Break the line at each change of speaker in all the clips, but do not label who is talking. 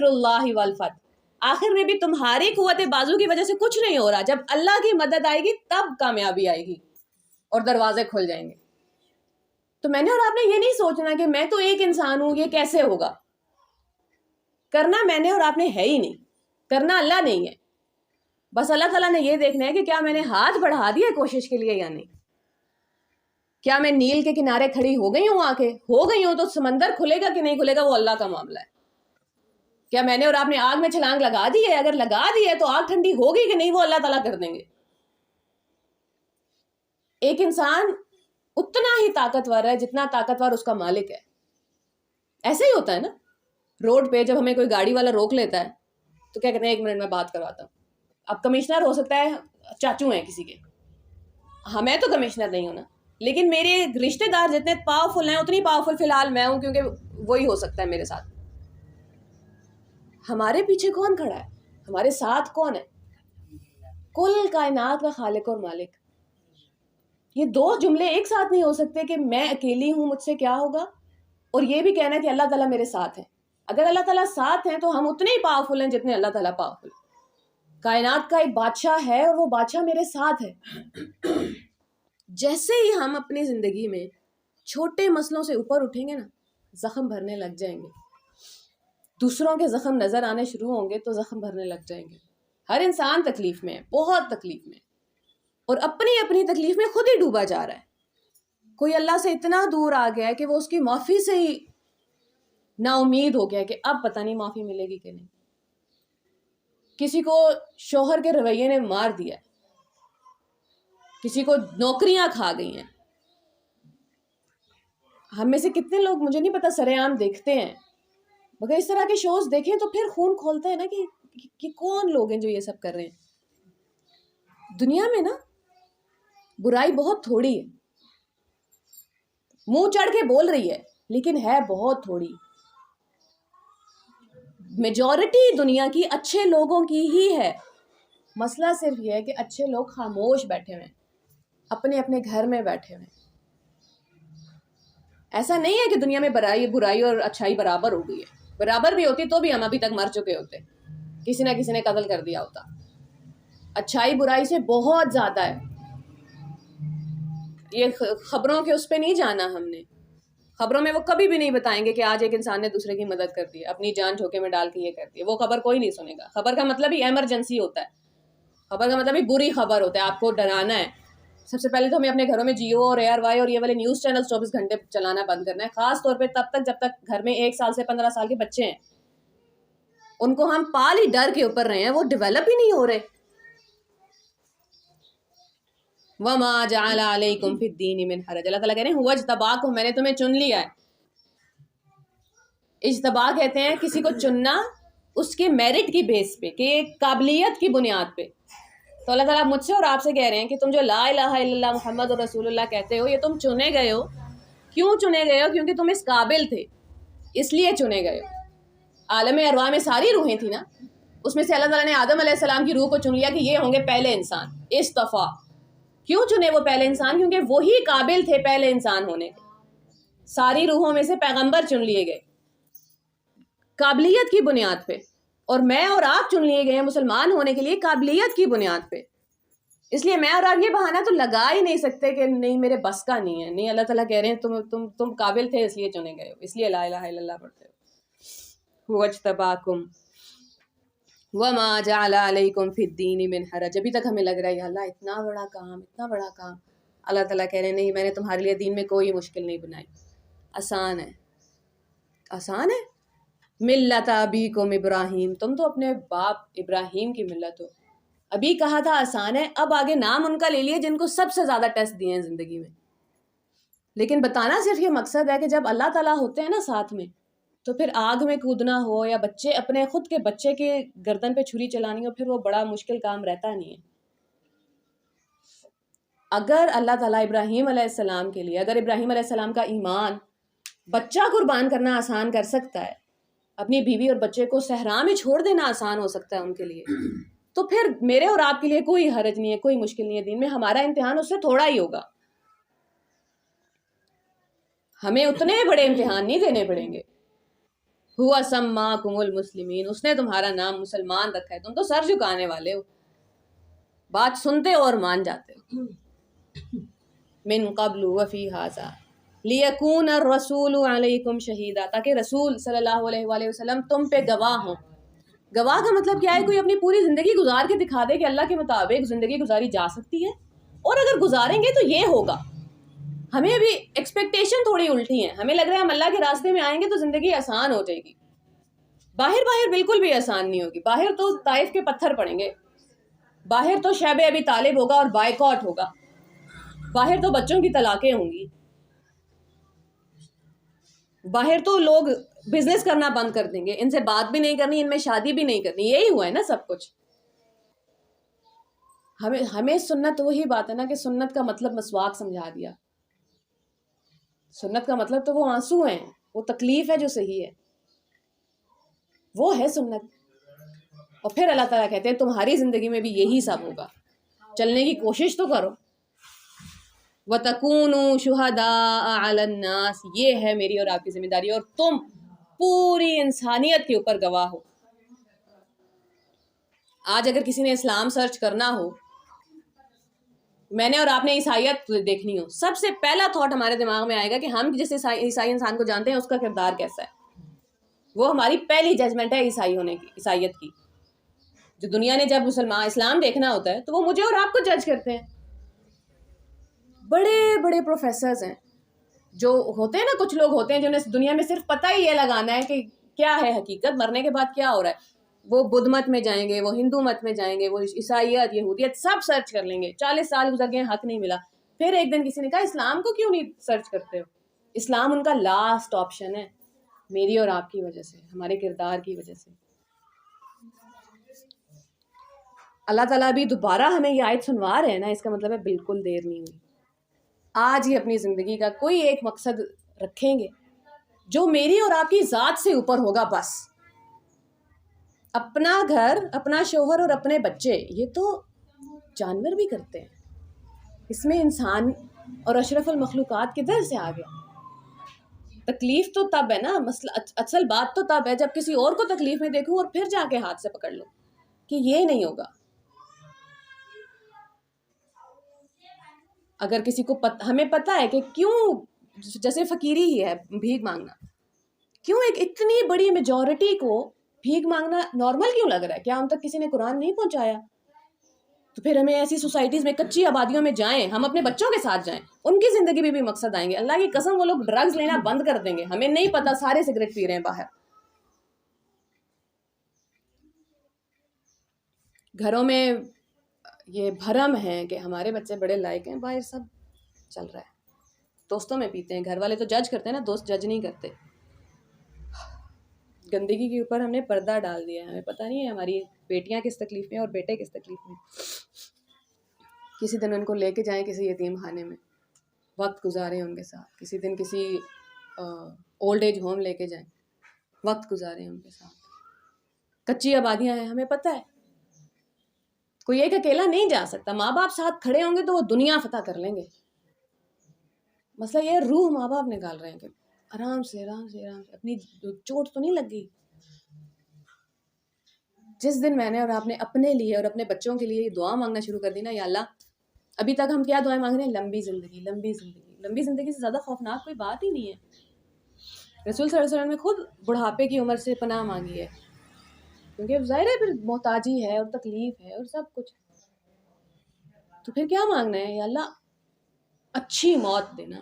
اللہ والفتح، آخر میں بھی تمہاری قوت بازو کی وجہ سے کچھ نہیں ہو رہا. جب اللہ کی مدد آئے گی تب کامیابی آئے گی اور دروازے کھل جائیں گے. تو میں نے اور آپ نے یہ نہیں سوچنا کہ میں تو ایک انسان ہوں، یہ کیسے ہوگا. کرنا میں نے اور آپ نے ہے ہی نہیں، کرنا اللہ نہیں ہے. بس اللہ تعالیٰ نے یہ دیکھنا ہے کہ کیا میں نے ہاتھ بڑھا دیا کوشش کے لیے یا نہیں. کیا میں نیل کے کنارے کھڑی ہو گئی ہوں؟ ہو گئی ہوں تو سمندر کھلے گا کہ نہیں کھلے گا وہ اللہ کا معاملہ ہے. کیا میں نے اور آپ نے آگ میں چھلانگ لگا دی ہے؟ اگر لگا دی ہے تو آگ ٹھنڈی ہوگی کہ نہیں وہ اللہ تعالیٰ کر دیں گے. ایک انسان اتنا ہی طاقتور ہے جتنا طاقتور اس کا مالک ہے. ایسے ہی ہوتا ہے نا. روڈ پہ جب ہمیں کوئی گاڑی والا روک لیتا ہے تو کیا کہتے ہیں 1 منٹ میں بات کرواتا ہوں. اب کمشنر ہو سکتا ہے چاچو ہیں کسی کے، میں تو کمشنر نہیں ہوں نا، لیکن میرے رشتے دار جتنے پاورفل ہیں اتنی پاورفل فی الحال میں ہوں، کیونکہ وہی ہو سکتا ہے میرے ساتھ. ہمارے پیچھے کون کھڑا ہے؟ ہمارے ساتھ کون ہے؟ کل کائنات کا خالق اور مالک. یہ 2 جملے ایک ساتھ نہیں ہو سکتے کہ میں اکیلی ہوں مجھ سے کیا ہوگا، اور یہ بھی کہنا کہ اللہ تعالیٰ میرے ساتھ ہے. اگر اللہ تعالیٰ ساتھ ہیں تو ہم اتنے ہی پاورفل ہیں جتنے اللہ تعالیٰ پاورفل. کائنات کا ایک بادشاہ ہے اور وہ بادشاہ میرے ساتھ ہے. جیسے ہی ہم اپنی زندگی میں چھوٹے مسئلوں سے اوپر اٹھیں گے نا، زخم بھرنے لگ جائیں گے. دوسروں کے زخم نظر آنے شروع ہوں گے تو زخم بھرنے لگ جائیں گے. ہر انسان تکلیف میں ہے، بہت تکلیف میں، اور اپنی اپنی تکلیف میں خود ہی ڈوبا جا رہا ہے. کوئی اللہ سے اتنا دور آ گیا ہے کہ وہ اس کی معافی سے ہی نا امید ہو گیا کہ اب پتہ نہیں معافی ملے گی کہ نہیں. کسی کو شوہر کے رویے نے مار دیا، کسی کو نوکریاں کھا گئی ہیں. ہم میں سے کتنے لوگ مجھے نہیں پتا سرے عام دیکھتے ہیں، مگر اس طرح کے شوز دیکھیں تو پھر خون کھولتا ہے نا کہ کون لوگ ہیں جو یہ سب کر رہے ہیں. دنیا میں نا برائی بہت تھوڑی ہے، منہ چڑھ کے بول رہی ہے لیکن ہے بہت تھوڑی. میجورٹی دنیا کی اچھے لوگوں کی ہی ہے. مسئلہ صرف یہ ہے کہ اچھے لوگ خاموش بیٹھے ہوئے ہیں، اپنے اپنے گھر میں بیٹھے ہوئے ہیں. ایسا نہیں ہے کہ دنیا میں برائی اور اچھائی برابر ہو گئی ہے. برابر بھی ہوتی تو بھی ہم ابھی تک مر چکے ہوتے، کسی نہ کسی نے قتل کر دیا ہوتا. اچھائی برائی سے بہت زیادہ ہے. یہ خبروں کے اس پہ نہیں جانا ہم نے. خبروں میں وہ کبھی بھی نہیں بتائیں گے کہ آج ایک انسان نے دوسرے کی مدد کر دی، اپنی جان جھوکے میں ڈال کے یہ کر دیا. وہ خبر کوئی نہیں سنے گا. خبر کا مطلب ہی ایمرجنسی ہوتا ہے، خبر کا مطلب ہی بری خبر ہوتا ہے. آپ کو ڈرانا ہے. سب سے پہلے تو ہمیں اپنے گھروں میں جیو اور ARY اور یہ والے نیوز چینل 24 گھنٹے چلانا بند کرنا ہے. خاص طور پہ تب تک جب تک گھر میں 1 سال سے 15 سال کے بچے ہیں. ان کو ہم پال ہی ڈر کے اوپر رہے ہیں، وہ ڈیولپ ہی نہیں ہو رہے. وَمَا جَعَلَ عَلَيْكُمْ فِي الدِّينِ مِنْ حَرَجٍ. اللہ تعالیٰ کہہ رہے ہیں هُوَ اجْتَبَاكُمْ، میں نے تمہیں چن لیا ہے. اجتبا کہتے ہیں کسی کو چننا اس کے میرٹ کی بیس پہ، کہ قابلیت کی بنیاد پہ. تو اللہ تعالیٰ مجھ سے اور آپ سے کہہ رہے ہیں کہ تم جو لا الہ الا اللہ محمد رسول اللہ کہتے ہو، یہ تم چنے گئے ہو. کیوں چنے گئے ہو؟ کیونکہ تم اس قابل تھے، اس لیے چنے گئے ہو. عالم ارواح میں ساری روحیں تھیں نا، اس میں سے اللہ تعالیٰ نے آدم علیہ السلام کی روح کو چن لیا کہ یہ ہوں گے پہلے انسان. اصطفیٰ. کیوں چنے وہ پہلے انسان؟ کیونکہ وہی قابل تھے پہلے انسان ہونے کے. ساری روحوں میں سے پیغمبر چن لیے گئے قابلیت کی بنیاد پہ، اور میں اور آپ چن لیے گئے ہیں مسلمان ہونے کے لیے قابلیت کی بنیاد پہ. اس لیے میں اور آپ یہ بہانہ تو لگا ہی نہیں سکتے کہ نہیں میرے بس کا نہیں ہے. نہیں، اللہ تعالیٰ کہہ رہے ہیں تم قابل تھے اس لیے چنے گئے ہو، اس لیے لا الہ الا اللہ پڑھتے ہو. وَاجْتَبَاكُمْ وَمَا جَعَلَ عَلَيْكُمْ فِي الدِّينِ مِنْ حَرَجٍ. ابھی تک ہمیں لگ رہا ہے یا اللہ اتنا بڑا کام. اللہ تعالیٰ کہہ رہے ہیں نہیں، میں نے تمہارے لیے دین میں کوئی مشکل نہیں بنائی، آسان ہے. ملت ابیکم ابراہیم، تم تو اپنے باپ ابراہیم کی ملت ہو. ابھی کہا تھا آسان ہے، اب آگے نام ان کا لے لیے جن کو سب سے زیادہ ٹیسٹ دیے ہیں زندگی میں. لیکن بتانا صرف یہ مقصد ہے کہ جب اللہ تعالیٰ ہوتے ہیں نا ساتھ میں، تو پھر آگ میں کودنا ہو یا بچے اپنے خود کے بچے کے گردن پہ چھری چلانی ہو، پھر وہ بڑا مشکل کام رہتا نہیں ہے. اگر اللہ تعالیٰ ابراہیم علیہ السلام کے لیے، اگر ابراہیم علیہ السلام کا ایمان بچہ قربان کرنا آسان کر سکتا ہے، اپنی بیوی اور بچے کو صحرا میں چھوڑ دینا آسان ہو سکتا ہے ان کے لیے، تو پھر میرے اور آپ کے لیے کوئی حرج نہیں ہے، کوئی مشکل نہیں ہے دین میں. ہمارا امتحان اس سے تھوڑا ہی ہوگا. ہمیں اتنے بڑے امتحان نہیں دینے پڑیں گے. ہوا سماکم المسلمین، اس نے تمہارا نام مسلمان رکھا ہے، تم تو سر جھکانے والے ہو، بات سنتے ہو اور مان جاتے ہو. من قبل وفی ھذا لیکون الرسول علیکم شہیدا، تاکہ رسول صلی اللہ علیہ وآلہ وسلم تم پہ گواہ ہوں. گواہ کا مطلب کیا ہے؟ کوئی اپنی پوری زندگی گزار کے دکھا دے کہ اللہ کے مطابق زندگی گزاری جا سکتی ہے، اور اگر گزاریں گے تو یہ ہوگا. ہمیں ابھی ایکسپیکٹیشن تھوڑی الٹی ہیں، ہمیں لگ رہا ہے ہم اللہ کے راستے میں آئیں گے تو زندگی آسان ہو جائے گی. باہر بالکل بھی آسان نہیں ہوگی. باہر تو طائف کے پتھر پڑیں گے، باہر تو شیب ابی طالب ہوگا اور بائیکاٹ ہوگا، باہر تو بچوں کی طلاقیں ہوں گی، باہر تو لوگ بزنس کرنا بند کر دیں گے، ان سے بات بھی نہیں کرنی، ان میں شادی بھی نہیں کرنی. یہی ہوا ہے نا سب کچھ. ہمیں سنت وہی بات ہے نا کہ سنت کا مطلب مسواک سمجھا دیا. سنت کا مطلب تو وہ آنسو ہیں، وہ تکلیف ہے جو صحیح ہے، وہ ہے سنت. اور پھر اللہ تعالیٰ کہتے ہیں تمہاری زندگی میں بھی یہی سب ہوگا، چلنے کی کوشش تو کرو. وَتَكُونُوا شُهَدَاءَ عَلَى النَّاسِ، یہ ہے میری اور آپ کی ذمہ داری، اور تم پوری انسانیت کے اوپر گواہ ہو. آج اگر کسی نے اسلام سرچ کرنا ہو، میں نے اور آپ نے عیسائیت دیکھنی ہو، سب سے پہلا تھاٹ ہمارے دماغ میں آئے گا کہ ہم جس عیسائی انسان کو جانتے ہیں اس کا کردار کیسا ہے. وہ ہماری پہلی ججمنٹ ہے عیسائی ہونے کی، عیسائیت کی. جو دنیا نے جب اسلام دیکھنا ہوتا ہے تو وہ مجھے اور آپ کو جج کرتے ہیں. بڑے بڑے پروفیسرز ہیں جو ہوتے ہیں نا، کچھ لوگ ہوتے ہیں جنہیں دنیا میں صرف پتہ ہی یہ لگانا ہے کہ کیا ہے حقیقت، مرنے کے بعد کیا ہو رہا ہے. وہ بدھ مت میں جائیں گے، وہ ہندو مت میں جائیں گے، وہ عیسائیت یہودیت سب سرچ کر لیں گے. 40 سال گزر گئے، حق نہیں ملا. پھر ایک دن کسی نے کہا اسلام کو کیوں نہیں سرچ کرتے ہو؟ اسلام ان کا لاسٹ آپشن ہے، میری اور آپ کی وجہ سے، ہمارے کردار کی وجہ سے. اللہ تعالیٰ ابھی دوبارہ ہمیں یہ آیت سنوا رہے ہیں نا، اس کا مطلب ہے بالکل دیر نہیں ہوئی. آج ہی اپنی زندگی کا کوئی ایک مقصد رکھیں گے جو میری اور آپ کی ذات سے اوپر ہوگا. بس اپنا گھر، اپنا شوہر اور اپنے بچے، یہ تو جانور بھی کرتے ہیں، اس میں انسان اور اشرف المخلوقات کدھر سے آ گیا؟ تکلیف تو تب ہے نا، اصل بات تو تب ہے جب کسی اور کو تکلیف میں دیکھوں اور پھر جا کے ہاتھ سے پکڑ لوں کہ یہ نہیں ہوگا. اگر کسی کو ہمیں پتہ ہے کہ کیوں، جیسے فقیری ہی ہے بھیک مانگنا، کیوں ایک اتنی بڑی میجورٹی کو بھیک مانگنا نارمل کیوں لگ رہا ہے؟ کیا ہم تک کسی نے قرآن نہیں پہنچایا؟ تو پھر ہمیں ایسی سوسائٹیز میں، کچی آبادیوں میں جائیں، ہم اپنے بچوں کے ساتھ جائیں، ان کی زندگی میں بھی مقصد آئیں گے. اللہ کی قسم وہ لوگ ڈرگز لینا بند کر دیں گے، ہمیں نہیں پتا، سارے سگریٹ پی رہے ہیں باہر. گھروں میں یہ بھرم ہے کہ ہمارے بچے بڑے لائق ہیں، باہر سب چل رہا ہے. دوستوں میں پیتے ہیں، گھر والے تو جج کرتے ہیں نا، دوست جج نہیں کرتے. گندگی کے اوپر ہم نے پردہ ڈال دیا ہے، ہمیں پتہ نہیں ہے ہماری بیٹیاں کس تکلیف میں اور بیٹے کس تکلیف میں. کسی دن ان کو لے کے جائیں کسی یتیم خانے میں، وقت گزاریں ان کے ساتھ. کسی دن کسی اولڈ ایج ہوم لے کے جائیں، وقت گزاریں ان کے ساتھ. کچی آبادیاں ہیں، ہمیں پتہ ہے کوئی ایک اکیلا نہیں جا سکتا. ماں باپ ساتھ کھڑے ہوں گے تو وہ دنیا فتح کر لیں گے. مسئلہ یہ روح ماں باپ نکال رہے ہیں کہ آرام سے اپنی چوٹ تو نہیں لگ گئی. جس دن میں نے اور آپ نے اپنے لیے اور اپنے بچوں کے لیے یہ دعا مانگنا شروع کر دی نا، یا اللہ، ابھی تک ہم کیا دعائیں مانگ رہے ہیں؟ لمبی زندگی، لمبی زندگی. لمبی زندگی سے زیادہ خوفناک کوئی بات ہی نہیں ہے. رسول صلی اللہ علیہ وسلم نے خود بڑھاپے کی عمر سے پناہ مانگی ہے، کیونکہ ظاہر ہے پھر محتاجی ہے اور تکلیف ہے اور سب کچھ. تو پھر کیا مانگنا ہے؟ یا اللہ اچھی موت دینا،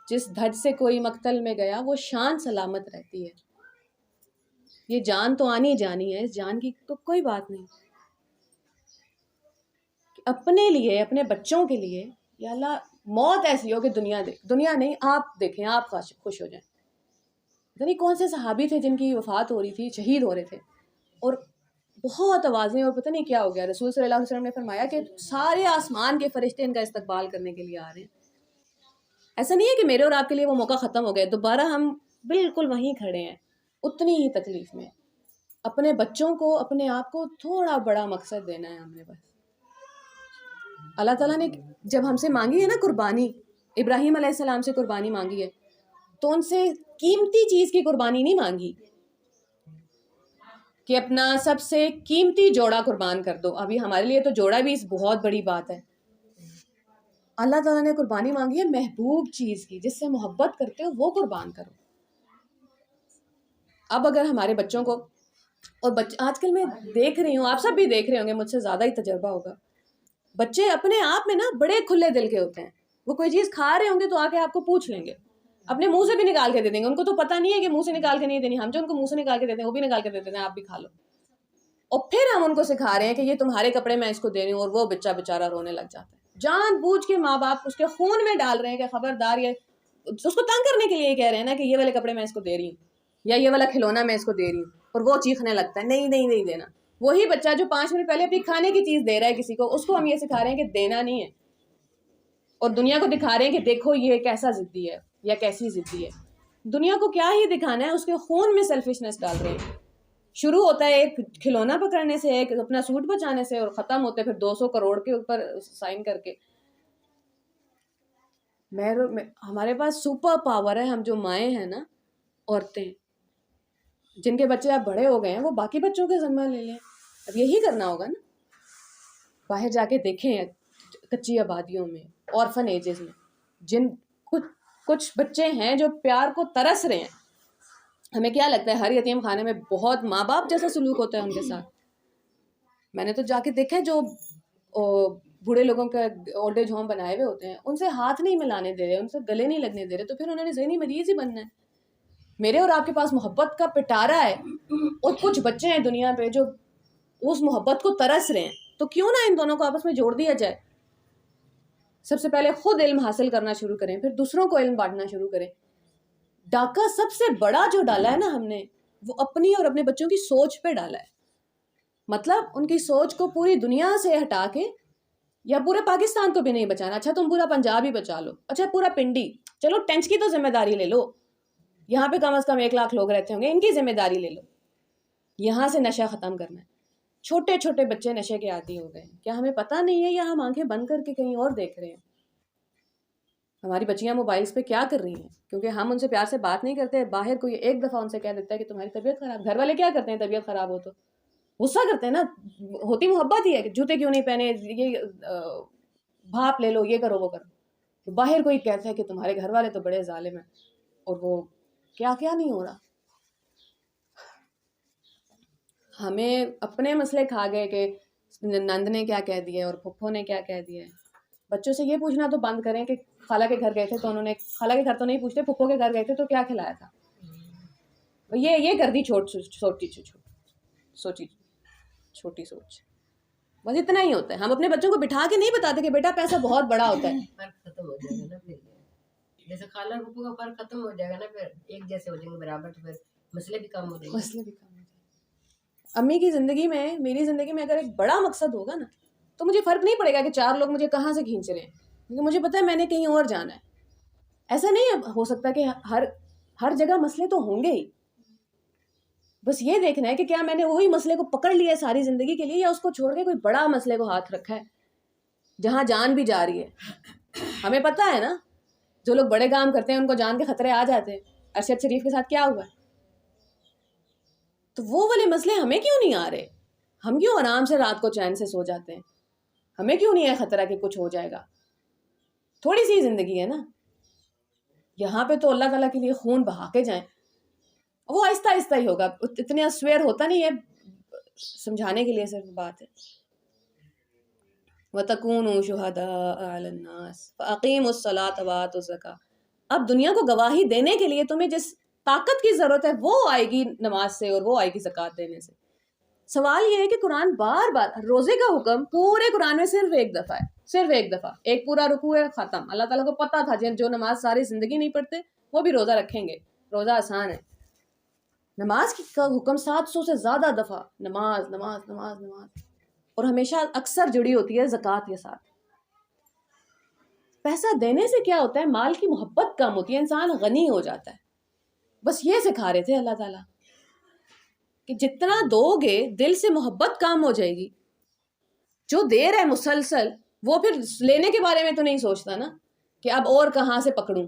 جس دھڑ سے کوئی مقتل میں گیا وہ شان سلامت رہتی ہے. یہ جان تو آنی جانی ہے، اس جان کی تو کوئی بات نہیں. اپنے لیے، اپنے بچوں کے لیے، یا اللہ موت ایسی ہو کہ دنیا نہیں، آپ دیکھیں، آپ خوش ہو جائیں. پتہ نہیں کون سے صحابی تھے جن کی وفات ہو رہی تھی، شہید ہو رہے تھے، اور بہت آوازیں اور پتہ نہیں کیا ہو گیا. رسول صلی اللہ علیہ وسلم نے فرمایا کہ سارے آسمان کے فرشتے ان کا استقبال کرنے کے لیے آ رہے ہیں. ایسا نہیں ہے کہ میرے اور آپ کے لیے وہ موقع ختم ہو گئے، دوبارہ ہم بالکل وہیں کھڑے ہیں، اتنی ہی تکلیف میں. اپنے بچوں کو، اپنے آپ کو تھوڑا بڑا مقصد دینا ہے ہم نے. بس اللہ تعالیٰ نے جب ہم سے مانگی ہے نا قربانی، ابراہیم علیہ السلام سے قربانی مانگی ہے، تو ان سے قیمتی چیز کی قربانی نہیں مانگی کہ اپنا سب سے قیمتی جوڑا قربان کر دو. ابھی ہمارے لیے تو جوڑا بھی بہت بڑی بات ہے. اللہ تعالیٰ نے قربانی مانگی ہے محبوب چیز کی, جس سے محبت کرتے ہو وہ قربان کرو. اب اگر ہمارے بچوں کو, اور آج کل میں دیکھ رہی ہوں, آپ سب بھی دیکھ رہے ہوں گے, مجھ سے زیادہ ہی تجربہ ہوگا, بچے اپنے آپ میں نا بڑے کھلے دل کے ہوتے ہیں. وہ کوئی چیز کھا رہے ہوں گے تو آ کے آپ کو پوچھ لیں گے, اپنے منہ سے بھی نکال کے دے دیں گے. ان کو تو پتہ نہیں ہے کہ منہ سے نکال کے نہیں دینی, ہم جو ان کو منہ سے نکال کے دیتے ہیں وہ بھی نکال کے دیتے ہیں, آپ بھی کھا لو. اور پھر ہم ان کو سکھا رہے ہیں کہ یہ تمہارے کپڑے میں اس کو دے رہی ہوں, اور وہ بچہ بیچارہ رونے لگ جاتا ہے. جان بوجھ کے ماں باپ اس کے خون میں ڈال رہے ہیں کہ خبردار, یہ اس کو تنگ کرنے کے لیے کہہ رہے ہیں نا کہ یہ والے کپڑے میں اس کو دے رہی ہوں, یا یہ والا کھلونا میں اس کو دے رہی ہوں, اور وہ چیخنے لگتا ہے نہیں نہیں نہیں دینا. وہی بچہ جو 5 منٹ پہلے اپنی کھانے کی چیز دے رہا ہے کسی کو, اس کو ہم یہ سکھا رہے ہیں کہ دینا نہیں ہے, اور دنیا کو دکھا رہے ہیں کہ دیکھو یہ کیسا ضدی ہے یا کیسی ضدی ہے. دنیا کو کیا ہی دکھانا ہے, اس کے خون میں سیلفشنس ڈال رہے ہیں. شروع ہوتا ہے ایک کھلونا پکڑنے سے, ایک اپنا سوٹ بچانے سے, اور ختم ہوتے پھر 200 کروڑ کے اوپر سائن کر کے. ہمارے پاس سپر پاور ہے, ہم جو مائیں ہیں نا, عورتیں جن کے بچے اب بڑے ہو گئے ہیں, وہ باقی بچوں کے ذمہ لے لیں. اب یہی کرنا ہوگا نا. باہر جا کے دیکھیں کچی آبادیوں میں, آرفن ایجز میں, جن کچھ بچے ہیں جو پیار کو ترس رہے ہیں. ہمیں کیا لگتا ہے ہر یتیم خانے میں بہت ماں باپ جیسا سلوک ہوتا ہے ان کے ساتھ. میں نے تو جا کے دیکھا ہے, جو بوڑھے لوگوں کے اولڈ ایج ہوم بنائے ہوئے ہوتے ہیں, ان سے ہاتھ نہیں ملانے دے رہے, ان سے گلے نہیں لگنے دے رہے, تو پھر انہوں نے ذہنی مریض ہی بننا ہے. میرے اور آپ کے پاس محبت کا پٹارا ہے, اور کچھ بچے ہیں دنیا پہ جو اس محبت کو ترس رہے ہیں. تو کیوں نہ ان دونوں کو آپس میں جوڑ دیا جائے. سب سے پہلے خود علم حاصل کرنا شروع کریں, پھر دوسروں کو علم بانٹنا شروع کریں. ڈاکہ سب سے بڑا جو ڈالا ہے نا ہم نے, وہ اپنی اور اپنے بچوں کی سوچ پہ ڈالا ہے. مطلب ان کی سوچ کو پوری دنیا سے ہٹا کے, یا پورے پاکستان کو بھی نہیں بچانا. اچھا تم پورا پنجاب ہی بچا لو, اچھا پورا پنڈی, چلو ٹینچ کی تو ذمہ داری لے لو, یہاں پہ کم از کم 1 لاکھ لوگ رہتے ہوں گے, ان کی ذمہ داری لے لو. یہاں سے نشہ ختم کرنا ہے. چھوٹے چھوٹے بچے نشے کے عادی ہو گئے ہیں. کیا ہمیں پتہ نہیں ہے, یا ہم آنکھیں بند کر کے کہیں اور دیکھ رہے ہیں؟ ہماری بچیاں موبائلز پہ کیا کر رہی ہیں, کیونکہ ہم ان سے پیار سے بات نہیں کرتے. باہر کوئی ایک دفعہ ان سے کہہ دیتا ہے کہ تمہاری طبیعت خراب. گھر والے کیا کرتے ہیں طبیعت خراب ہو تو غصہ کرتے ہیں نا, ہوتی محبت ہی ہے کہ جوتے کیوں نہیں پہنے, یہ بھاپ لے لو, یہ کرو وہ کرو. باہر کوئی کہتا ہے کہ تمہارے گھر والے تو بڑے ظالم ہیں, اور وہ کیا کیا نہیں ہو رہا. ہمیں اپنے مسئلے کھا گئے کہ نند نے کیا کہہ دیا اور پھپھو نے کیا کہہ دیا ہے. بچوں سے یہ پوچھنا تو بند کریں کہ خالہ کے گھر گئے تھے تو انہوں نے, خالہ کے گھر تو نہیں پوچھتے, پھپھو کے گھر گئے تھے تو کیا کھلایا تھا. یہ کر دی چھوٹی سوچ. بس اتنا ہی ہوتا ہے. ہم اپنے بچوں کو بٹھا کے نہیں بتاتے کہ بیٹا پیسہ بہت بڑا ہوتا ہے.
فرق ختم ہو جائے گا نا, پھر جیسے خالہ پھپھو کا فرق ختم ہو جائے گا نا, پھر ایک جیسے ہو جائیں گے برابر, تو پھر مسئلے بھی کم ہو جائیں گے.
امی کی زندگی میں, میری زندگی میں اگر ایک بڑا مقصد ہوگا نا, تو مجھے فرق نہیں پڑے گا کہ 4 لوگ مجھے کہاں سے کھینچ رہے ہیں, کیونکہ مجھے پتا ہے میں نے کہیں اور جانا ہے. ایسا نہیں ہو سکتا کہ ہر جگہ مسئلے تو ہوں گے ہی. بس یہ دیکھنا ہے کہ کیا میں نے وہی مسئلے کو پکڑ لیا ہے ساری زندگی کے لیے, یا اس کو چھوڑ کے کوئی بڑا مسئلے کو ہاتھ رکھا ہے جہاں جان بھی جا رہی ہے. ہمیں پتا ہے نا, جو لوگ بڑے کام کرتے ہیں ان کو جان کے خطرے آ جاتے ہیں. ارشد شریف کے ساتھ کیا ہوا ہے؟ تو وہ والے مسئلے ہمیں کیوں نہیں آ رہے؟ ہم کیوں آرام سے رات کو چین سے سو جاتے ہیں؟ ہمیں کیوں نہیں ہے خطرہ کہ کچھ ہو جائے گا؟ تھوڑی سی زندگی ہے نا. یہاں پہ تو اللہ تعالیٰ کے لیے خون بہا کے جائیں. وہ آہستہ آہستہ ہی ہوگا, اتنے اسویر ہوتا نہیں ہے, سمجھانے کے لیے صرف بات ہے. وَتَكُونُوا شُهَدَاءَ عَلَى النَّاسِ فَأَقِيمُوا الصَّلَاةَ وَآتُوا الزَّكَاةَ. اب دنیا کو گواہی دینے کے لیے تمہیں جس طاقت کی ضرورت ہے وہ آئے گی نماز سے, اور وہ آئے گی زکوٰۃ دینے سے. سوال یہ ہے کہ قرآن بار بار, روزے کا حکم پورے قرآن میں صرف ایک دفعہ ہے, صرف ایک دفعہ, ایک پورا رکوع ہے, ختم. اللہ تعالیٰ کو پتا تھا جو نماز ساری زندگی نہیں پڑھتے وہ بھی روزہ رکھیں گے, روزہ آسان ہے. نماز کا حکم 700 سے زیادہ دفعہ, نماز نماز نماز نماز, اور ہمیشہ اکثر جڑی ہوتی ہے زکوٰۃ کے ساتھ. پیسہ دینے سے کیا ہوتا ہے, مال کی محبت کم ہوتی ہے, انسان غنی ہو جاتا ہے. بس یہ سکھا رہے تھے اللہ تعالیٰ کہ جتنا دو گے دل سے محبت کام ہو جائے گی. جو دے رہا ہے مسلسل, وہ پھر لینے کے بارے میں تو نہیں سوچتا نا کہ اب اور کہاں سے پکڑوں.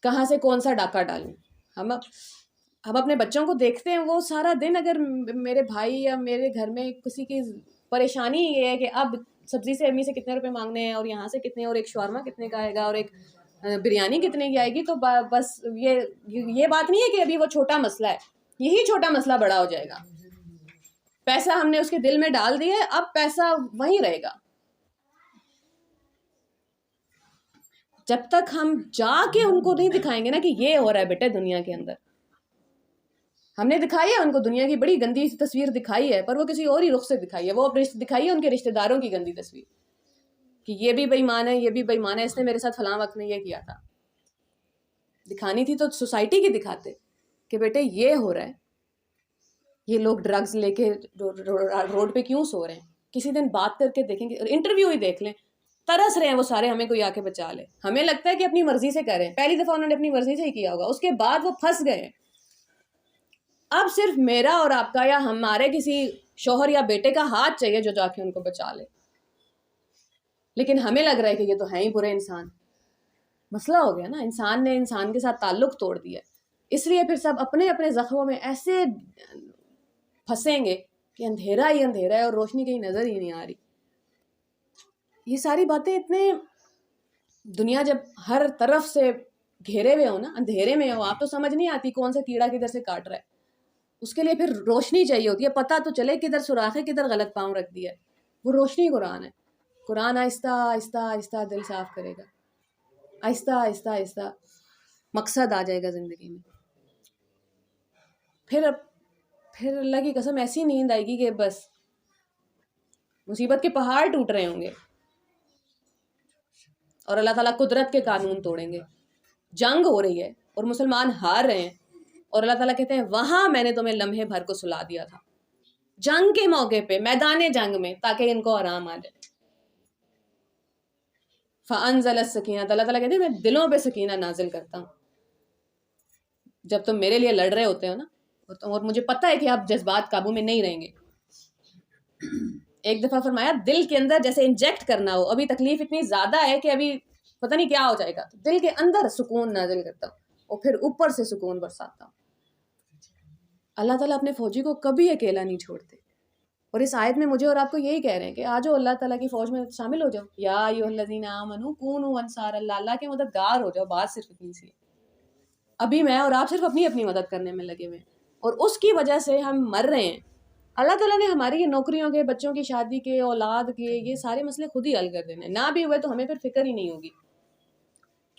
کہاں سے کون سا ڈاکہ ڈالوں. ہم اپنے بچوں کو دیکھتے ہیں، وہ سارا دن اگر میرے بھائی یا میرے گھر میں کسی کی پریشانی یہ ہے کہ اب سبزی سے امی سے کتنے روپے مانگنے ہیں، اور یہاں سے کتنے، اور ایک شاورما کتنے کا آئے گا، اور ایک بریانی کتنے کی آئے گی، تو بس یہ بات نہیں ہے کہ ابھی وہ چھوٹا مسئلہ ہے، یہی چھوٹا مسئلہ بڑا ہو جائے گا. پیسہ ہم نے اس کے دل میں ڈال دیا ہے، اب پیسہ وہیں رہے گا. جب تک ہم جا کے ان کو نہیں دکھائیں گے نا کہ یہ ہو رہا ہے بیٹے دنیا کے اندر. ہم نے دکھائی ہے ان کو دنیا کی بڑی گندی تصویر دکھائی ہے، پر وہ کسی اور ہی رخ سے دکھائی ہے. وہ دکھائی ہے ان کے رشتہ داروں کی گندی تصویر کہ یہ بھی بے ایمان ہے، یہ بھی بے ایمان ہے، اس نے میرے ساتھ فلاں وقت میں یہ کیا تھا. دکھانی تھی تو سوسائٹی کی دکھاتے کہ بیٹے یہ ہو رہا ہے، یہ لوگ ڈرگز لے کے روڈ پہ کیوں سو رہے ہیں. کسی دن بات کر کے دیکھیں گے، انٹرویو ہی دیکھ لیں، ترس رہے ہیں وہ سارے ہمیں کوئی آ کے بچا لے. ہمیں لگتا ہے کہ اپنی مرضی سے کریں، پہلی دفعہ انہوں نے اپنی مرضی سے ہی کیا ہوگا، اس کے بعد وہ پھنس گئے. اب صرف میرا اور آپ کا یا ہمارے کسی شوہر یا بیٹے کا ہاتھ چاہیے جو جا کے ان کو بچا لے. لیکن ہمیں لگ رہا ہے کہ یہ تو ہیں ہی برے انسان. مسئلہ ہو گیا نا، انسان نے انسان کے ساتھ تعلق توڑ دیا. اس لیے پھر سب اپنے اپنے زخموں میں ایسے پھنسیں گے کہ اندھیرا ہی اندھیرا ہے اور روشنی کہیں نظر ہی نہیں آ رہی. یہ ساری باتیں اتنے، دنیا جب ہر طرف سے گھیرے ہوئے ہو نا، اندھیرے میں ہو، آپ تو سمجھ نہیں آتی کون سا کیڑا کدھر سے کاٹ رہا ہے. اس کے لیے پھر روشنی چاہیے ہوتی ہے، پتہ تو چلے کدھر سوراخ ہے، کدھر غلط پاؤں رکھ دیا ہے. وہ روشنی قرآن ہے. قرآن آہستہ آہستہ آہستہ دل صاف کرے گا، آہستہ آہستہ آہستہ مقصد آ جائے گا زندگی میں. پھر اللہ کی قسم ایسی نیند آئے گی کہ بس مصیبت کے پہاڑ ٹوٹ رہے ہوں گے اور اللہ تعالیٰ قدرت کے قانون توڑیں گے. جنگ ہو رہی ہے اور مسلمان ہار رہے ہیں، اور اللہ تعالیٰ کہتے ہیں وہاں میں نے تمہیں لمحے بھر کو سلا دیا تھا، جنگ کے موقع پہ، میدان جنگ میں، تاکہ ان کو آرام آ جائے. فَأَنزَلَ السَّكِينَةَ، اللہ تعالیٰ کہتے ہیں میں دلوں پہ سکینہ نازل کرتا ہوں جب تم میرے لیے لڑ رہے ہوتے ہو نا، اور مجھے پتہ ہے کہ آپ جذبات قابو میں نہیں رہیں گے. ایک دفعہ فرمایا دل کے اندر جیسے انجیکٹ کرنا ہو، ابھی تکلیف اتنی زیادہ ہے کہ ابھی پتہ نہیں کیا ہو جائے گا، تو دل کے اندر سکون نازل کرتا ہوں اور پھر اوپر سے سکون برساتا ہوں. اللہ تعالیٰ اپنے فوجی کو کبھی اکیلا نہیں چھوڑتے. اور اس آیت میں مجھے اور آپ کو یہی کہہ رہے ہیں کہ آجو اللہ تعالیٰ کی فوج میں شامل ہو جاؤ. یا ایھا الذین آمنوا کونوا انصار اللہ، اللہ کے مددگار ہو جاؤ. بات صرف اتنی سی ہے. ابھی میں اور آپ صرف اپنی اپنی مدد کرنے میں لگے ہوئے ہیں، اور اس کی وجہ سے ہم مر رہے ہیں. اللہ تعالیٰ نے ہماری یہ نوکریوں کے، بچوں کی شادی کے، اولاد کے، یہ سارے مسئلے خود ہی حل کر دینے. نہ بھی ہوئے تو ہمیں پھر فکر ہی نہیں ہوگی،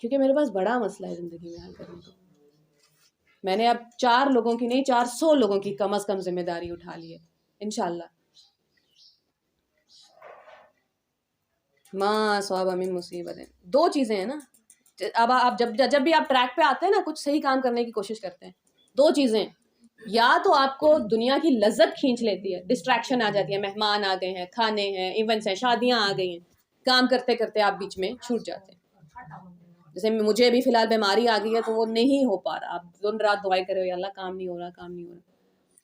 کیونکہ میرے پاس بڑا مسئلہ ہے زندگی میں حل کرنے کو. میں نے اب 4 لوگوں کی نہیں 400 لوگوں کی کم از کم ذمہ داری اٹھا لی ہے انشاءاللہ. ماں صحابہ من مصیبت ہے. 2 چیزیں ہیں نا، اب آپ جب بھی آپ ٹریک پہ آتے ہیں نا، کچھ صحیح کام کرنے کی کوشش کرتے ہیں، 2 چیزیں، یا تو آپ کو دنیا کی لذت کھینچ لیتی ہے، ڈسٹریکشن آ جاتی ہے، مہمان آ گئے ہیں، کھانے ہیں، ایونٹس ہیں، شادیاں آ گئی ہیں، کام کرتے کرتے آپ بیچ میں چھوٹ جاتے ہیں. جیسے مجھے بھی فی الحال بیماری آ گئی ہے تو وہ نہیں ہو پا رہا. آپ دن رات دعائیں کرے ہو یا اللہ کام نہیں ہو رہا، کام نہیں ہو رہا،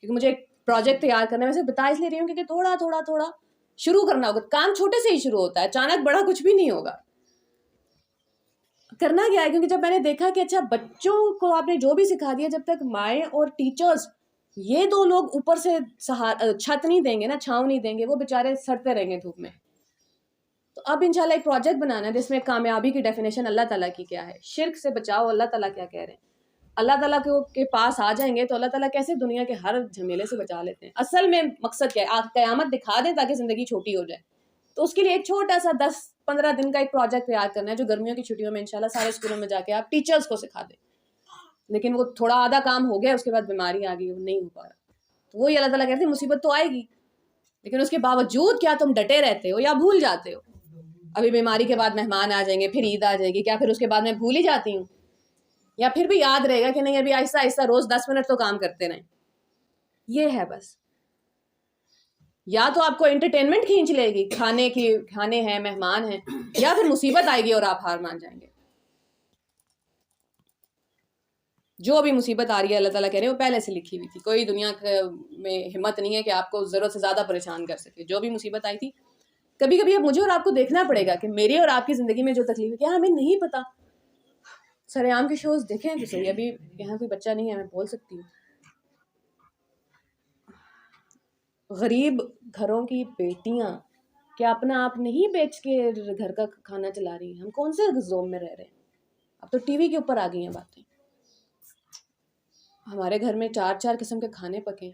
کیونکہ مجھے ایک پروجیکٹ تیار کرنا ہے. ویسے بتا اس لیے رہی ہوں کیونکہ تھوڑا تھوڑا تھوڑا شروع کرنا ہوگا. کام چھوٹے سے ہی شروع ہوتا ہے، اچانک بڑا کچھ بھی نہیں ہوگا. کرنا کیا ہے، کیونکہ جب میں نے دیکھا کہ اچھا بچوں کو آپ نے جو بھی سکھا دیا، جب تک مائیں اور ٹیچرز یہ 2 لوگ اوپر سے چھت نہیں دیں گے نا، چھاؤں نہیں دیں گے، وہ بیچارے سڑتے رہیں گے دھوپ میں. تو اب انشاءاللہ ایک پروجیکٹ بنانا ہے جس میں کامیابی کی ڈیفینیشن اللہ تعالیٰ کی کیا ہے، شرک سے بچاؤ اللہ تعالیٰ کیا کہہ رہے ہیں. اللہ تعالیٰ کے پاس آ جائیں گے تو اللہ تعالیٰ کیسے دنیا کے ہر جھمیلے سے بچا لیتے ہیں. اصل میں مقصد کیا ہے، آپ قیامت دکھا دیں تاکہ زندگی چھوٹی ہو جائے. تو اس کے لیے ایک چھوٹا سا 10-15 دن کا ایک پروجیکٹ تیار کرنا ہے جو گرمیوں کی چھٹیوں میں انشاءاللہ سارے اسکولوں میں جا کے آپ ٹیچرز کو سکھا دیں. لیکن وہ تھوڑا آدھا کام ہو گیا، اس کے بعد بیماری آ گئی، وہ نہیں ہو پا رہا. تو وہی اللہ تعالیٰ کہتے ہیں مصیبت تو آئے گی، لیکن اس کے باوجود کیا تم ڈٹے رہتے ہو یا بھول جاتے ہو؟ ابھی بیماری کے بعد مہمان آ جائیں گے، پھر عید آ جائے گی، کیا پھر اس کے بعد میں بھول ہی جاتی ہوں؟ یا پھر بھی یاد رہے گا کہ نہیں ابھی آہستہ آہستہ روز 10 منٹ تو کام کرتے رہیں. یہ ہے بس. یا تو آپ کو انٹرٹینمنٹ کھینچ لے گی، کھانے ہیں، مہمان ہیں، یا پھر مصیبت آئے گی اور آپ ہار مان جائیں گے. جو بھی مصیبت آ رہی ہے اللہ تعالیٰ کہہ رہے ہیں وہ پہلے سے لکھی ہوئی تھی. کوئی دنیا میں ہمت نہیں ہے کہ آپ کو ضرورت سے زیادہ پریشان کر سکے. جو بھی مصیبت آئی تھی، کبھی کبھی اب مجھے اور آپ کو دیکھنا پڑے گا کہ میری اور آپ کی زندگی میں جو تکلیف ہے کیا ہمیں نہیں پتا. سرعام کے شوز دیکھیں تو صحیح. ابھی یہاں کوئی بچہ نہیں ہے, میں بول سکتی ہوں. غریب گھروں کی بیٹیاں کیا اپنا آپ نہیں بیچ کے گھر کا کھانا چلا رہی ہیں؟ ہم کون سے زوم میں رہ رہے ہیں؟ اب تو ٹی وی کے اوپر آ گئی ہیں باتیں. ہمارے گھر میں 4 قسم کے کھانے پکے.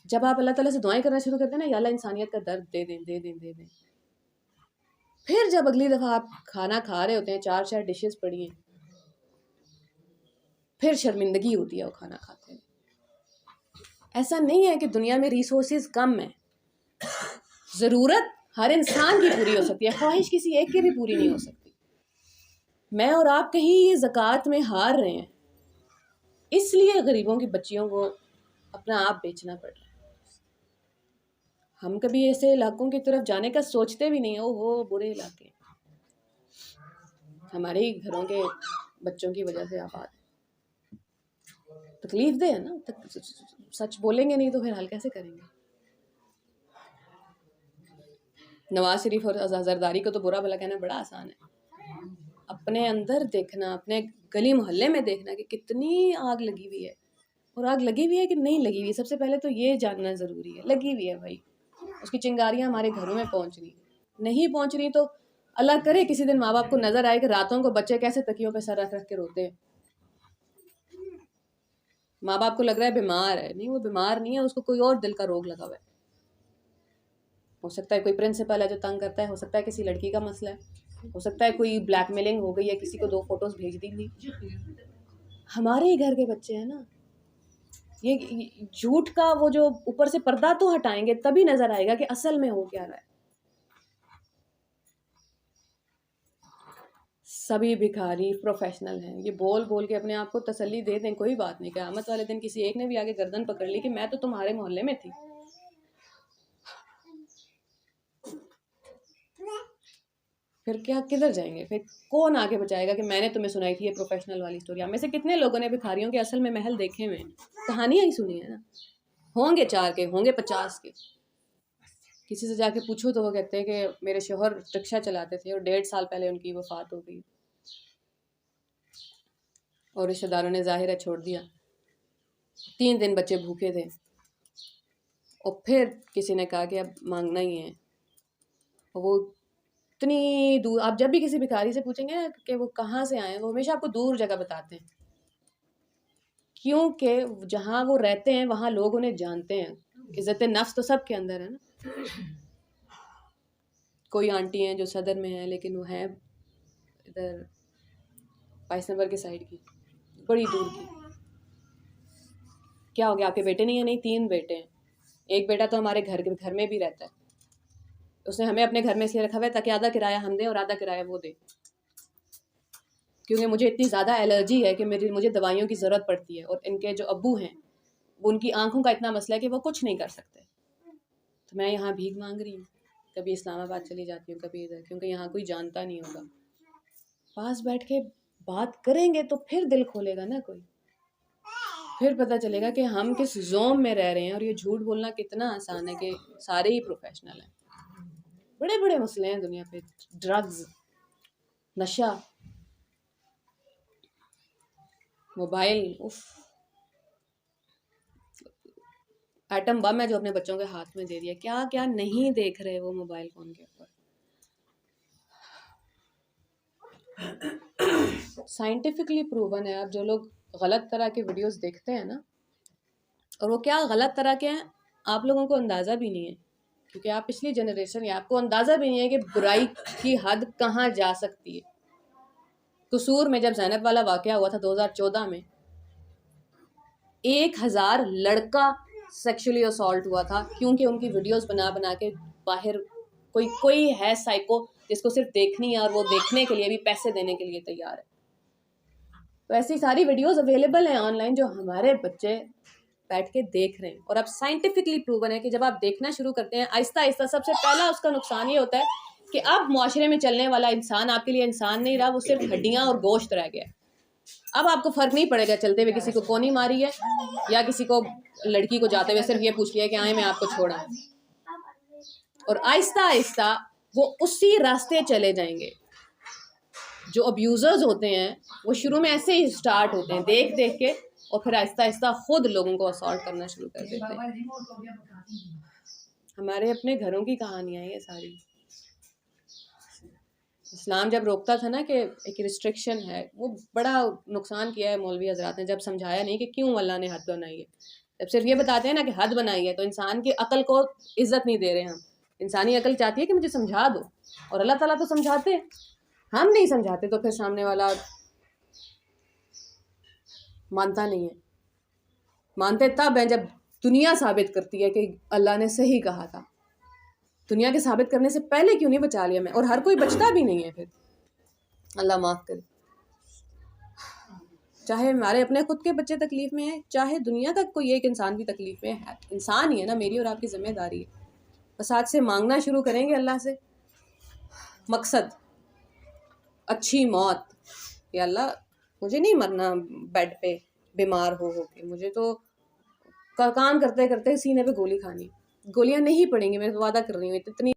جب آپ اللہ تعالیٰ سے دعائیں کرنا شروع کرتے ہیں نا, یا اللہ انسانیت کا درد دے دیں دے دیں دے دیں, پھر جب اگلی دفعہ آپ کھانا کھا رہے ہوتے ہیں, 4 ڈشز پڑی ہیں, پھر شرمندگی ہوتی ہے وہ کھانا کھاتے ہیں. ایسا نہیں ہے کہ دنیا میں ریسورسز کم ہیں. ضرورت ہر انسان کی پوری ہو سکتی ہے, خواہش کسی ایک کی بھی پوری نہیں ہو سکتی. میں اور آپ کہیں یہ زکوٰۃ میں ہار رہے ہیں, اس لیے غریبوں کی بچیوں کو اپنا آپ بیچنا پڑ رہا ہے. ہم کبھی ایسے علاقوں کی طرف جانے کا سوچتے بھی نہیں. وہ برے علاقے ہمارے ہی گھروں کے بچوں کی وجہ سے آباد. تکلیف دہ ہے نا, سچ بولیں گے نہیں تو پھر حل کیسے کریں گے؟ نواز شریف اور زرداری کو تو برا بھلا کہنا بڑا آسان ہے. اپنے اندر دیکھنا, اپنے گلی محلے میں دیکھنا کہ کتنی آگ لگی ہوئی ہے, اور آگ لگی ہوئی ہے کہ نہیں لگی ہوئی ہے. سب سے پہلے تو یہ جاننا ضروری ہے. لگی ہوئی ہے بھائی, اس کی چنگاریاں ہمارے گھروں میں پہنچ رہی ہیں. نہیں پہنچ رہی تو اللہ کرے کسی دن ماں باپ کو نظر آئے کہ راتوں کو بچے کیسے تکیوں پہ سر رکھ رکھ کے روتے ہیں. ماں باپ کو لگ رہا ہے بیمار ہے. نہیں, وہ بیمار نہیں ہے, اس کو کوئی اور دل کا روگ لگا ہوا ہے. ہو سکتا ہے کوئی پرنسپل ہے جو تنگ کرتا ہے, ہو سکتا ہے کسی لڑکی کا مسئلہ ہے, ہو سکتا ہے کوئی بلیک میلنگ ہو گئی ہے, کسی کو 2 فوٹوز بھیج دی تھی. ہمارے ہی گھر کے بچے ہیں نا. یہ جھوٹ کا وہ جو اوپر سے پردہ تو ہٹائیں گے تبھی نظر آئے گا کہ اصل میں ہو کیا رہا ہے. سبھی بھکاری پروفیشنل ہیں. یہ بول بول کے اپنے آپ کو تسلی دے دیں, کوئی بات نہیں. قیامت والے دن کسی ایک نے بھی آگے گردن پکڑ لی کہ میں تو تمہارے محلے میں تھی, پھر کیا کدھر جائیں گے؟ پھر کون آگے بچائے گا کہ میں نے تمہیں سنائی تھی یہ پروفیشنل والی اسٹوری؟ ہم میں سے کتنے لوگوں نے بھکاریوں کے اصل میں محل دیکھے ہوئے ہیں, کہانیاں ہی سنی ہیں نا. ہوں گے 4 کے, ہوں گے 50 کے. کسی سے جا کے پوچھو تو وہ کہتے ہیں کہ میرے شوہر رکشہ چلاتے تھے اور 1.5 سال پہلے ان کی وفات ہو گئی, اور رشتہ داروں نے ظاہر ہے چھوڑ دیا. 3 دن بچے بھوکے تھے, اور پھر کسی نے کہا کہ اب مانگنا ہی ہے. وہ اتنی دور, آپ جب بھی کسی بھکاری سے پوچھیں گے کہ وہ کہاں سے آئے ہیں, وہ ہمیشہ آپ کو دور جگہ بتاتے ہیں, کیونکہ جہاں وہ رہتے ہیں وہاں لوگ انہیں جانتے ہیں. عزت نفس تو سب کے اندر ہے نا. کوئی آنٹی ہیں جو صدر میں ہیں لیکن وہ ہیں ادھر 22 نمبر کے سائڈ کی, بڑی دور کی. کیا ہو گیا, آپ کے بیٹے نہیں ہیں؟ نہیں, 3 بیٹے ہیں. ایک بیٹا تو ہمارے گھر میں بھی رہتا ہے. اس نے ہمیں اپنے گھر میں اس لیے رکھا ہوا ہے تاکہ آدھا کرایہ ہم دیں اور آدھا کرایہ وہ دے, کیونکہ مجھے اتنی زیادہ الرجی ہے کہ مجھے دوائیوں کی ضرورت پڑتی ہے. اور ان کے جو ابو ہیں وہ, ان کی آنکھوں کا اتنا مسئلہ ہے کہ وہ کچھ نہیں کر سکتے. تو میں یہاں بھیک مانگ رہی ہوں, کبھی اسلام آباد چلی جاتی ہوں, کبھی ادھر, کیونکہ یہاں کوئی جانتا نہیں ہوگا. پاس بیٹھ کے بات کریں گے تو پھر دل کھولے گا نا کوئی, پھر پتہ چلے گا کہ ہم کس زوم میں رہ رہے ہیں. اور یہ جھوٹ بولنا کتنا آسان ہے کہ سارے ہی پروفیشنل ہیں. بڑے بڑے مسئلے ہیں دنیا پہ, ڈرگز, نشہ, موبائل, ایٹم بم ہے جو اپنے بچوں کے ہاتھ میں دے دیا. کیا کیا نہیں دیکھ رہے وہ موبائل فون کے اوپر. سائنٹیفکلی پروون ہے. اب جو لوگ غلط طرح کے ویڈیوز دیکھتے ہیں نا, اور وہ کیا غلط طرح کے ہیں آپ لوگوں کو اندازہ بھی نہیں ہے, کیونکہ آپ پچھلی جنریشن ہے, آپ کو اندازہ بھی نہیں ہے کہ برائی کی حد کہاں جا سکتی ہے. قصور میں جب زینب والا واقعہ ہوا تھا 2014 میں, 1000 لڑکا سیکشولی اسالٹ ہوا تھا, کیونکہ ان کی ویڈیوز بنا بنا کے باہر کوئی ہے سائیکو جس کو صرف دیکھنی ہے اور وہ دیکھنے کے لیے بھی پیسے دینے کے لیے تیار ہے. تو ایسی ساری ویڈیوز اویلیبل ہیں آن لائن جو ہمارے بچے بیٹھ کے دیکھ رہے ہیں. اور اب سائنٹیفکلی پروون ہے کہ جب آپ دیکھنا شروع کرتے ہیں آہستہ آہستہ, سب سے پہلا اس کا نقصان یہ ہوتا ہے کہ اب معاشرے میں چلنے والا انسان آپ کے لیے انسان نہیں رہا, وہ صرف ہڈیاں اور گوشت رہ گیا. اب آپ کو فرق نہیں پڑے گا چلتے ہوئے کسی کو کونی ماری ہے, یا کسی کو لڑکی کو جاتے ہوئے صرف یہ پوچھ لیا کہ آئیں میں آپ کو چھوڑا. اور آہستہ آہستہ وہ اسی راستے چلے جائیں گے جو ابیوزرز ہوتے ہیں وہ شروع میں ایسے ہی اسٹارٹ ہوتے ہیں دیکھ دیکھ کے، اور پھر آہستہ آہستہ خود لوگوں کو اسالٹ کرنا شروع کر دیتے ہیں. ہمارے اپنے گھروں کی کہانیاں ہیں یہ ساری. اسلام جب روکتا تھا نا کہ ایک ریسٹرکشن ہے، وہ بڑا نقصان کیا ہے مولوی حضرات نے جب سمجھایا نہیں کہ کیوں اللہ نے حد بنائی ہے. جب صرف یہ بتاتے ہیں نا کہ حد بنائی ہے تو انسان کی عقل کو عزت نہیں دے رہے ہم. انسانی عقل چاہتی ہے کہ مجھے سمجھا دو، اور اللہ تعالیٰ تو سمجھاتے ہیں. ہم نہیں سمجھاتے تو پھر سامنے والا مانتا نہیں ہے. مانتے تب ہیں جب دنیا ثابت کرتی ہے کہ اللہ نے صحیح کہا تھا. دنیا کے ثابت کرنے سے پہلے کیوں نہیں بچا لیا میں؟ اور ہر کوئی بچتا بھی نہیں ہے پھر. اللہ معاف کرے. چاہے ہمارے اپنے خود کے بچے تکلیف میں ہیں، چاہے دنیا کا کوئی ایک انسان بھی تکلیف میں ہے، انسان ہی ہے نا. میری اور آپ کی ذمہ داری ہے. بس آج سے مانگنا شروع کریں گے اللہ سے. مقصد اچھی موت. یا اللہ مجھے نہیں مرنا بیڈ پہ بیمار ہو کے، مجھے تو کام کرتے کرتے سینے پہ گولی کھانی. گولیاں نہیں پڑیں گی، میں وعدہ کر رہی ہوں. اتنی